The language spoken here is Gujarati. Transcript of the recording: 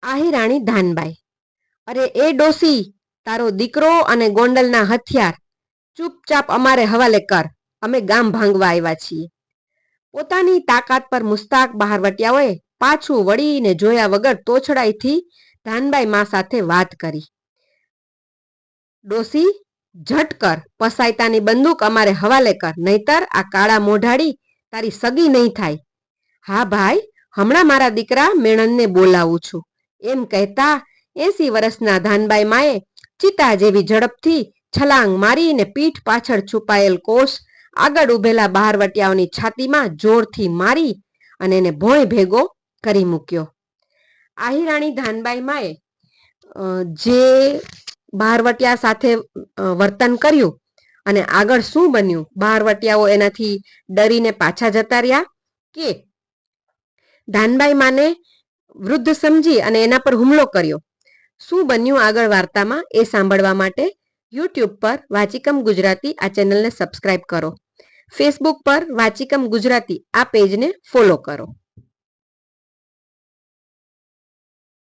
આહી રાણી ધાનબાઈ. અરે એ ડોસી, તારો દીકરો અને ગોંડલના હથિયાર ચૂપચાપ અમારે હવાલે કર, અમે ગામ ભાંગવા આવ્યા છીએ. પોતાની તાકાત પર મુસ્તાક બહારવટિયાઓએ પાછું વળીને જોયા વગર તોછડાઈથી ધાનબાઈ મા સાથે વાત કરી. ડોસી, ઝટ કર, પસાયતાની બંદૂક અમારે હવાલે કર, નહીતર આ કાળા મોઢાડી તારી સગી નહીં થાય. હા ભાઈ, હમણાં મારા દીકરા મેણનને બોલાવું છું. એમ કહેતા 80 વર્ષના ધાનબાઈ માએ ચિતા જેવી ઝડપથી છલાંગ મારીને પીઠ પાછળ છુપાયેલ કોષ આગળ ઉભેલા બહારવટિયાઓની છાતીમાં જોરથી મારી અને એને ભોંય ભેગો કરી મૂક્યો. આહી રાણી ધાનબાઈ માએ જે બહારવટિયા સાથે વર્તન કર્યું અને આગળ શું બન્યું, બહારવટિયાઓ એનાથી ડરીને પાછા જતા રહ્યા કે ધાનબાઈ માને વૃદ્ધ સમજી અને એના પર હુમલો કર્યો, શું બન્યું આગળ વાર્તામાં એ સાંભળવા માટે યુટ્યુબ પર વાચિકમ ગુજરાતી આ ચેનલને સબસ્ક્રાઇબ કરો. ફેસબુક પર વાચિકમ ગુજરાતી આ પેજને ફોલો કરો.